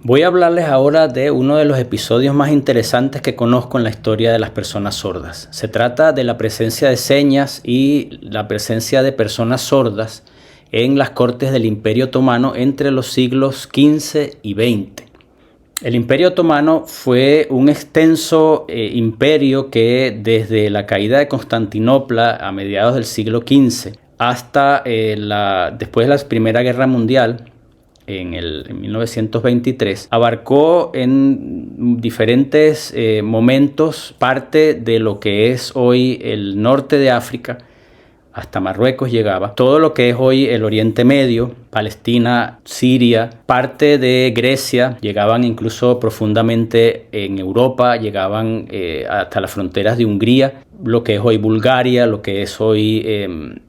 Voy a hablarles ahora de uno de los episodios más interesantes que conozco en la historia de las personas sordas. Se trata de la presencia de señas y la presencia de personas sordas en las cortes del Imperio Otomano entre los siglos XV y XX. El Imperio Otomano fue un extenso imperio que desde la caída de Constantinopla a mediados del siglo XV hasta después de la Primera Guerra Mundial, en 1923, abarcó en diferentes momentos parte de lo que es hoy el norte de África, hasta Marruecos llegaba, todo lo que es hoy el Oriente Medio, Palestina, Siria, parte de Grecia, llegaban incluso profundamente en Europa, llegaban hasta las fronteras de Hungría, lo que es hoy Bulgaria, lo que es hoy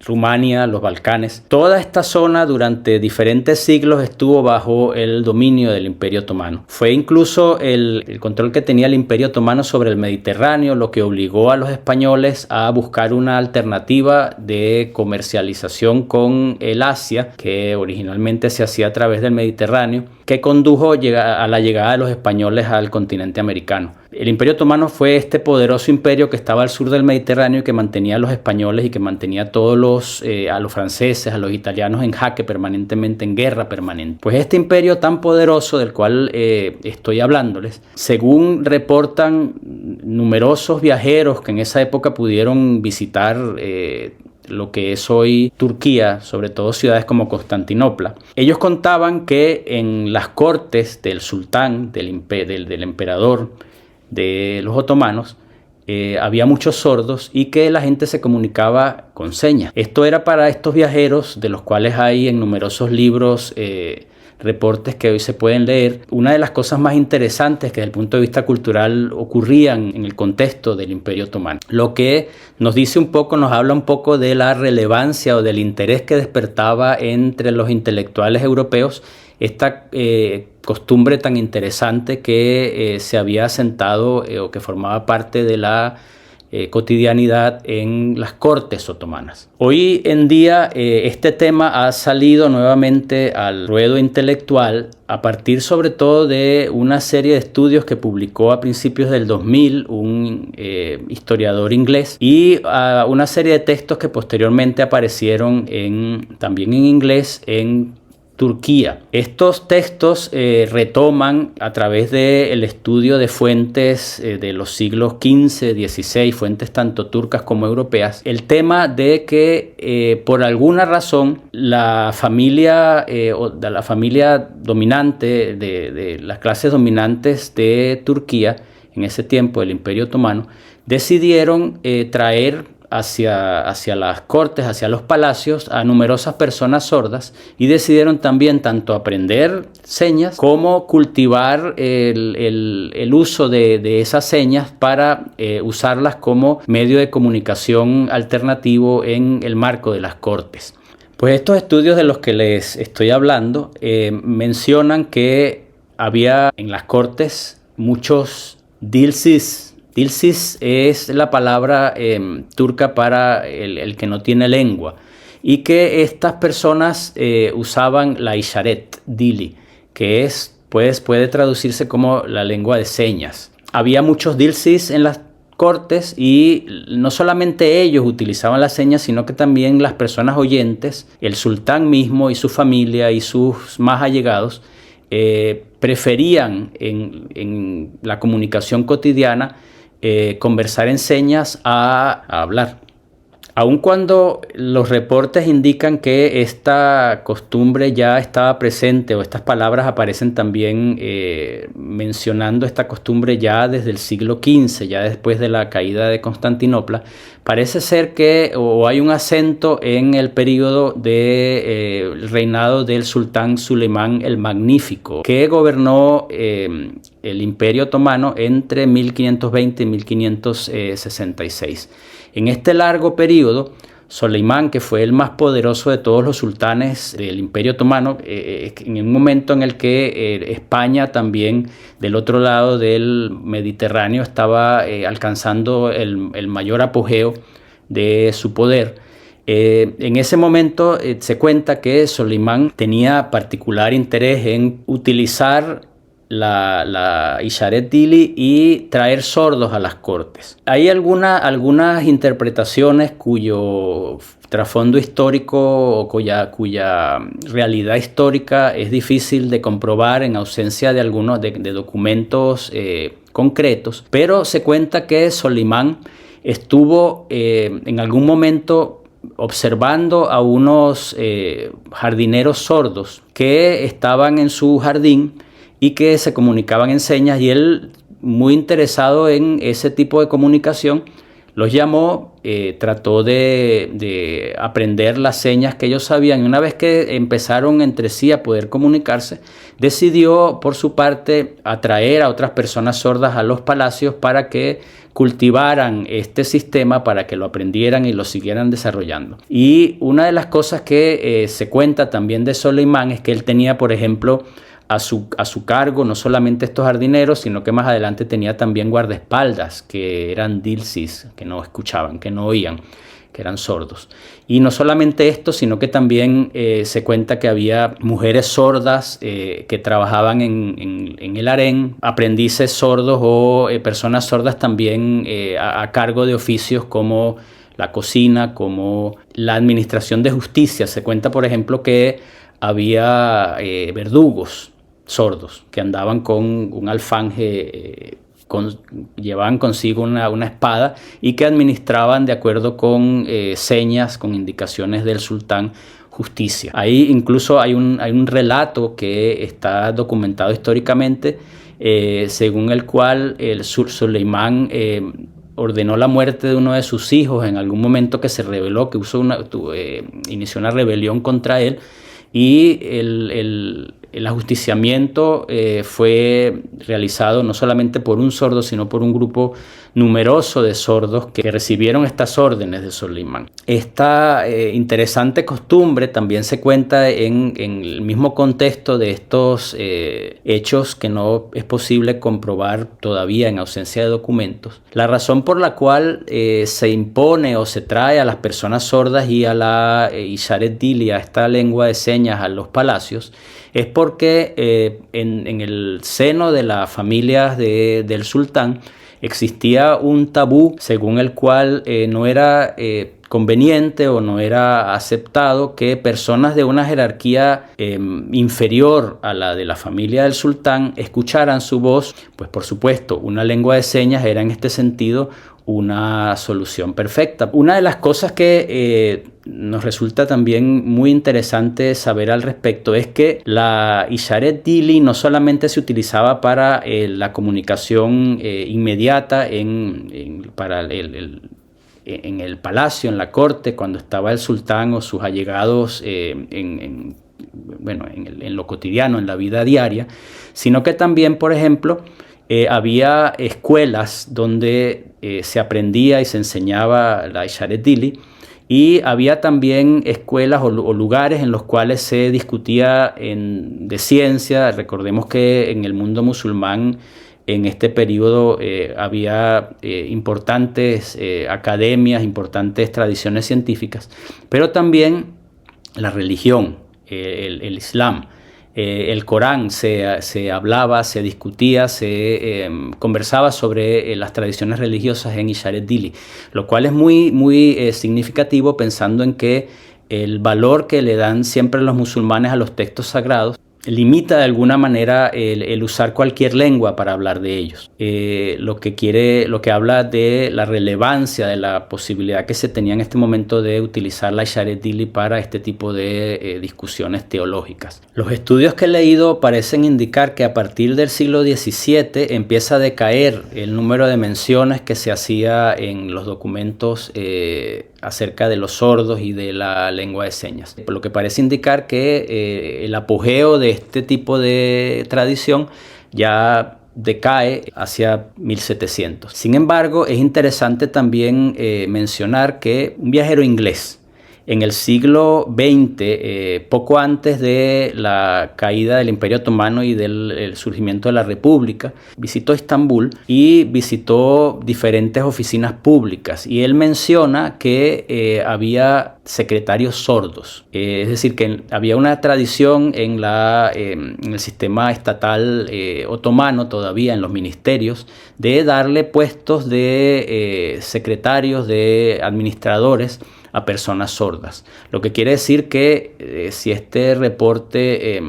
Rumania, los Balcanes. Toda esta zona durante diferentes siglos estuvo bajo el dominio del Imperio Otomano. Fue incluso el control que tenía el Imperio Otomano sobre el Mediterráneo lo que obligó a los españoles a buscar una alternativa de comercialización con el Asia, que originalmente se hacía a través del Mediterráneo, que condujo a la llegada de los españoles al continente americano. El Imperio Otomano fue este poderoso imperio que estaba al sur del Mediterráneo y que mantenía a los españoles y que mantenía a los franceses, a los italianos en jaque permanentemente, en guerra permanente. Pues este imperio tan poderoso del cual estoy hablándoles, según reportan numerosos viajeros que en esa época pudieron visitar lo que es hoy Turquía, sobre todo ciudades como Constantinopla. Ellos contaban que en las cortes del sultán, del emperador de los otomanos, había muchos sordos y que la gente se comunicaba con señas. Esto era para estos viajeros, de los cuales hay en numerosos libros reportes que hoy se pueden leer. Una de las cosas más interesantes que desde el punto de vista cultural ocurrían en el contexto del Imperio Otomano. Lo que nos habla un poco de la relevancia o del interés que despertaba entre los intelectuales europeos esta costumbre tan interesante que se había asentado o que formaba parte de la cotidianidad en las cortes otomanas. Hoy en día este tema ha salido nuevamente al ruedo intelectual a partir sobre todo de una serie de estudios que publicó a principios del 2000 un historiador inglés y una serie de textos que posteriormente aparecieron también en inglés en Turquía. Estos textos retoman a través del estudio de fuentes de los siglos XV, XVI, fuentes tanto turcas como europeas, el tema de que por alguna razón la familia dominante de las clases dominantes de Turquía en ese tiempo del Imperio Otomano decidieron traer hacia las cortes, hacia los palacios, a numerosas personas sordas y decidieron también tanto aprender señas como cultivar el uso de esas señas para usarlas como medio de comunicación alternativo en el marco de las cortes. Pues estos estudios de los que les estoy hablando mencionan que había en las cortes muchos dilsis. Dilsis es la palabra turca para el que no tiene lengua y que estas personas usaban la isharet dili, que puede traducirse como la lengua de señas. Había muchos dilsis en las cortes y no solamente ellos utilizaban las señas, sino que también las personas oyentes, el sultán mismo y su familia y sus más allegados preferían en la comunicación cotidiana conversar en señas a hablar. Aun cuando los reportes indican que esta costumbre ya estaba presente o estas palabras aparecen también mencionando esta costumbre ya desde el siglo XV, ya después de la caída de Constantinopla, parece ser que hay un acento en el periodo del reinado del sultán Suleimán el Magnífico, que gobernó el Imperio Otomano entre 1520 y 1566. En este largo periodo, Soleimán, que fue el más poderoso de todos los sultanes del Imperio Otomano, en un momento en el que España también, del otro lado del Mediterráneo, estaba alcanzando el mayor apogeo de su poder. En ese momento se cuenta que Soleimán tenía particular interés en utilizar la Isharet Dili y traer sordos a las cortes. Hay algunas interpretaciones cuyo trasfondo histórico o cuya realidad histórica es difícil de comprobar en ausencia de algunos de documentos concretos, pero se cuenta que Solimán estuvo en algún momento observando a unos jardineros sordos que estaban en su jardín y que se comunicaban en señas, y él, muy interesado en ese tipo de comunicación, los llamó, trató de aprender las señas que ellos sabían, y una vez que empezaron entre sí a poder comunicarse, decidió por su parte atraer a otras personas sordas a los palacios para que cultivaran este sistema, para que lo aprendieran y lo siguieran desarrollando. Y una de las cosas que se cuenta también de Solimán es que él tenía, por ejemplo, a su cargo no solamente estos jardineros, sino que más adelante tenía también guardaespaldas que eran dilsis, que no escuchaban, que no oían, que eran sordos. Y no solamente esto, sino que también se cuenta que había mujeres sordas que trabajaban en el harén, aprendices sordos o personas sordas también a cargo de oficios como la cocina, como la administración de justicia. Se cuenta, por ejemplo, que había verdugos sordos que andaban con un alfanje, llevaban consigo una espada, y que administraban de acuerdo con señas, con indicaciones del sultán, justicia. Ahí incluso hay un relato que está documentado históricamente, según el cual el Solimán ordenó la muerte de uno de sus hijos en algún momento, que se rebeló, que inició una rebelión contra él, y el ajusticiamiento fue realizado no solamente por un sordo, sino por un grupo numeroso de sordos que recibieron estas órdenes de Solimán. Esta interesante costumbre también se cuenta en el mismo contexto de estos hechos que no es posible comprobar todavía en ausencia de documentos. La razón por la cual se impone o se trae a las personas sordas y a la Isharet Dili, a esta lengua de señas, a los palacios, es porque en el seno de las familias del sultán existía un tabú según el cual no era conveniente o no era aceptado que personas de una jerarquía inferior a la de la familia del sultán escucharan su voz. Pues por supuesto, una lengua de señas era en este sentido una solución perfecta. Una de las cosas que nos resulta también muy interesante saber al respecto es que la Isharet Dili no solamente se utilizaba para la comunicación inmediata para en el palacio, en la corte, cuando estaba el sultán o sus allegados en lo cotidiano, en la vida diaria, sino que también, por ejemplo, había escuelas donde se aprendía y se enseñaba la Isharet Dili, y había también escuelas o lugares en los cuales se discutía de ciencia. Recordemos que en el mundo musulmán en este periodo había importantes academias, importantes tradiciones científicas, pero también la religión, el Islam. El Corán se hablaba, se discutía, se conversaba sobre las tradiciones religiosas en Isharet Dili, lo cual es muy, muy significativo, pensando en que el valor que le dan siempre los musulmanes a los textos sagrados limita de alguna manera el usar cualquier lengua para hablar de ellos. Lo que habla de la relevancia, de la posibilidad que se tenía en este momento de utilizar la Isharet Dili para este tipo de discusiones teológicas. Los estudios que he leído parecen indicar que a partir del siglo XVII empieza a decaer el número de menciones que se hacía en los documentos acerca de los sordos y de la lengua de señas, lo que parece indicar que el apogeo de este tipo de tradición ya decae hacia 1700. Sin embargo, es interesante también mencionar que un viajero inglés En el siglo XX, poco antes de la caída del Imperio Otomano y del surgimiento de la República, visitó Estambul y visitó diferentes oficinas públicas. Y él menciona que había secretarios sordos, es decir, que había una tradición en el sistema estatal otomano, todavía en los ministerios, de darle puestos de secretarios, de administradores a personas sordas. Lo que quiere decir que si este reporte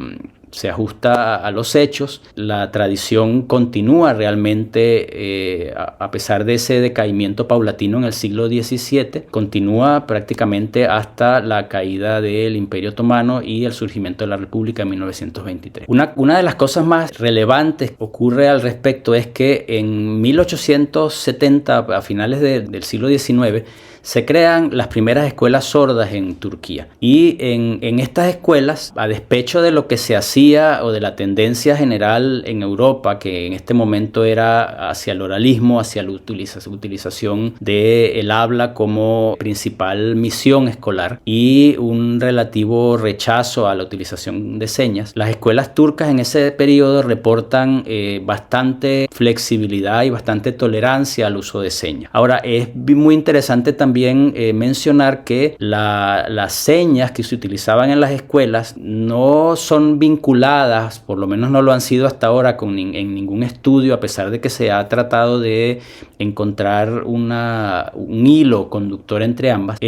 se ajusta a los hechos, la tradición continúa realmente, a pesar de ese decaimiento paulatino en el siglo XVII, continúa prácticamente hasta la caída del Imperio Otomano y el surgimiento de la República en 1923. Una de las cosas más relevantes que ocurre al respecto es que en 1870, a finales del siglo XIX, se crean las primeras escuelas sordas en Turquía. Y en estas escuelas, a despecho de lo que se hacía o de la tendencia general en Europa, que en este momento era hacia el oralismo, hacia la utilización del habla como principal misión escolar y un relativo rechazo a la utilización de señas, las escuelas turcas en ese periodo reportan bastante flexibilidad y bastante tolerancia al uso de señas. Ahora, es muy interesante también mencionar que las señas que se utilizaban en las escuelas no son vinculadas, por lo menos no lo han sido hasta ahora en ningún estudio, a pesar de que se ha tratado de encontrar un hilo conductor entre ambas.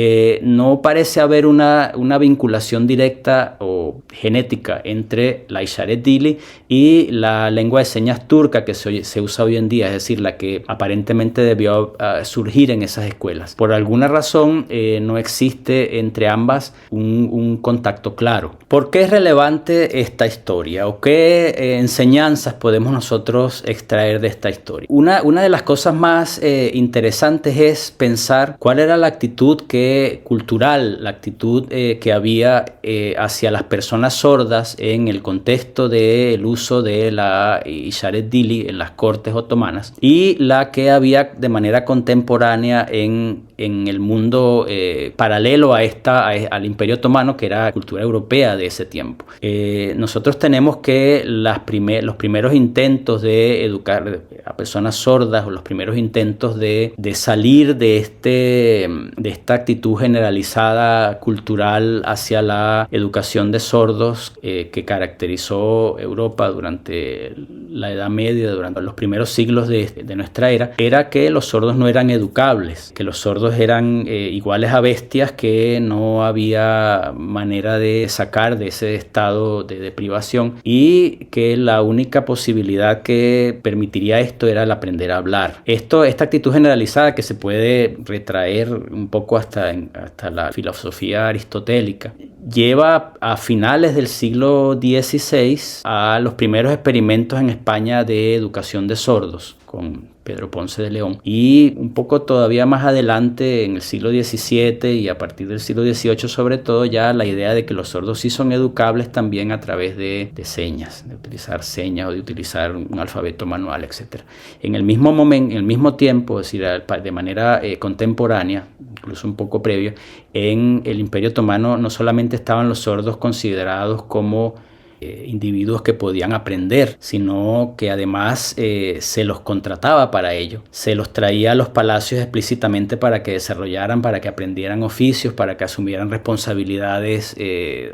No parece haber una vinculación directa o genética entre la Isharet Dili y la lengua de señas turca que se usa hoy en día, es decir, la que aparentemente debió surgir en esas escuelas. Por alguna razón no existe entre ambas un contacto claro. ¿Por qué es relevante esta historia? ¿O qué enseñanzas podemos nosotros extraer de esta historia? Una de las cosas más interesantes es pensar cuál era la actitud cultural, la actitud que había hacia las personas sordas en el contexto del uso de la Isharet Dili en las cortes otomanas y la que había de manera contemporánea en el mundo paralelo al Imperio Otomano, que era la cultura europea de ese tiempo. Nosotros tenemos que los primeros intentos de educar a personas sordas o los primeros intentos de salir de esta actitud generalizada cultural hacia la educación de sordos que caracterizó Europa durante la Edad Media, durante los primeros siglos de nuestra era, era que los sordos no eran educables, que los sordos eran iguales a bestias que no había manera de sacar de ese estado de privación y que la única posibilidad que permitiría esto era el aprender a hablar. Esta actitud generalizada que se puede retraer un poco hasta la filosofía aristotélica lleva a finales del siglo XVI a los primeros experimentos en España de educación de sordos con Pedro Ponce de León, y un poco todavía más adelante en el siglo XVII y a partir del siglo XVIII sobre todo ya la idea de que los sordos sí son educables también a través de señas, de utilizar señas o de utilizar un alfabeto manual, etc. En el mismo momento, en el mismo tiempo, es decir, de manera contemporánea, incluso un poco previo, en el Imperio Otomano no solamente estaban los sordos considerados como individuos que podían aprender, sino que además se los contrataba para ello, se los traía a los palacios explícitamente para que desarrollaran, para que aprendieran oficios, para que asumieran responsabilidades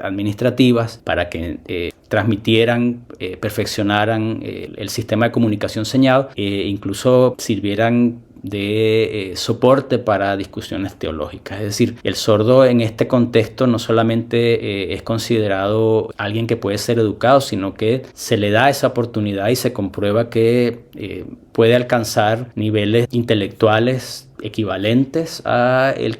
administrativas, para que transmitieran, perfeccionaran el sistema de comunicación señal, incluso sirvieran de soporte para discusiones teológicas. Es decir, el sordo en este contexto no solamente es considerado alguien que puede ser educado, sino que se le da esa oportunidad y se comprueba que puede alcanzar niveles intelectuales equivalentes a los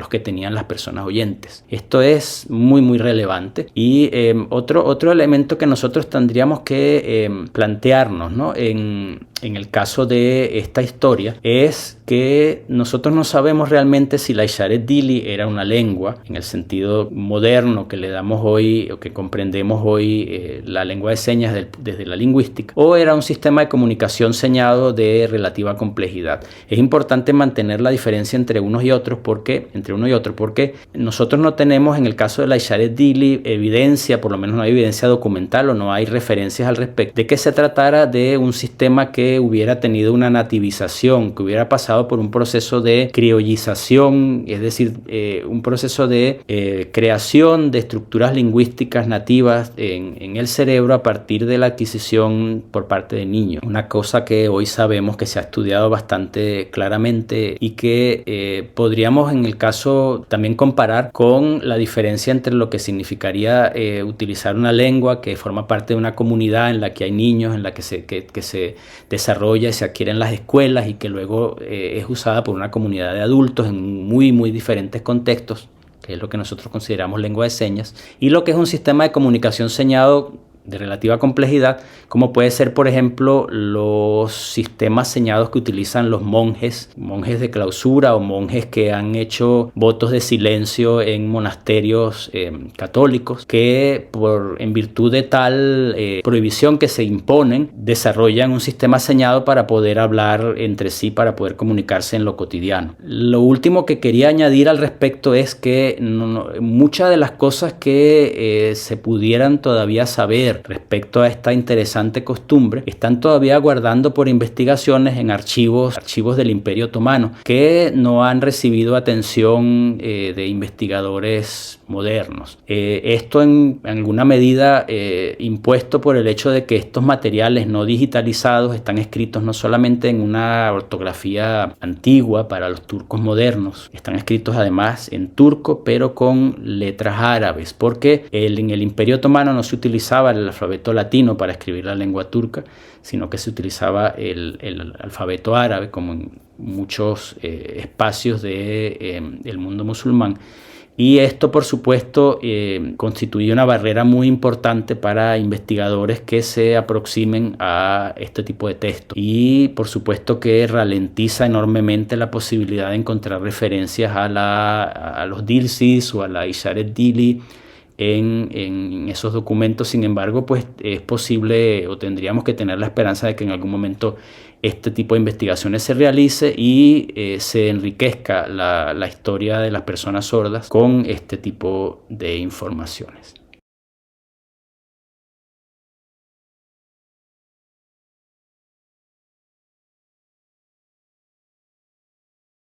que tenían las personas oyentes. Esto es muy muy relevante y otro elemento que nosotros tendríamos que plantearnos, ¿no? En en el caso de esta historia es que nosotros no sabemos realmente si la Isharet Dili era una lengua en el sentido moderno que le damos hoy o que comprendemos hoy la lengua de señas desde la lingüística, o era un sistema de comunicación señado de relativa complejidad. Es importante mantener la diferencia entre uno y otro porque nosotros no tenemos en el caso de la Isharet Dili evidencia, por lo menos no hay evidencia documental o no hay referencias al respecto de que se tratara de un sistema que hubiera tenido una nativización, que hubiera pasado por un proceso de criollización, es decir, un proceso de creación de estructuras lingüísticas nativas en el cerebro a partir de la adquisición por parte de niños. Una cosa que hoy sabemos que se ha estudiado bastante claramente y que podríamos en el caso también comparar con la diferencia entre lo que significaría utilizar una lengua que forma parte de una comunidad en la que hay niños, en la que se desarrolla y se adquiere en las escuelas y que luego es usada por una comunidad de adultos en muy diferentes contextos, que es lo que nosotros consideramos lengua de señas, y lo que es un sistema de comunicación señado de relativa complejidad, como puede ser, por ejemplo, los sistemas señados que utilizan los monjes de clausura o monjes que han hecho votos de silencio en monasterios católicos, que en virtud de tal prohibición que se imponen, desarrollan un sistema señado para poder hablar entre sí, para poder comunicarse en lo cotidiano. Lo último que quería añadir al respecto es que muchas de las cosas que se pudieran todavía saber respecto a esta interesante costumbre están todavía guardando por investigaciones en archivos del Imperio Otomano que no han recibido atención de investigadores modernos. Esto en alguna medida impuesto por el hecho de que estos materiales no digitalizados están escritos no solamente en una ortografía antigua para los turcos modernos, están escritos además en turco pero con letras árabes, porque en el Imperio Otomano no se utilizaba el alfabeto latino para escribir la lengua turca, sino que se utilizaba el alfabeto árabe, como en muchos espacios del mundo musulmán. Y esto, por supuesto, constituye una barrera muy importante para investigadores que se aproximen a este tipo de textos. Y, por supuesto, que ralentiza enormemente la posibilidad de encontrar referencias a los Dilsis o a la Isharet Dili en esos documentos. Sin embargo, pues es posible o tendríamos que tener la esperanza de que en algún momento este tipo de investigaciones se realice y se enriquezca la historia de las personas sordas con este tipo de informaciones.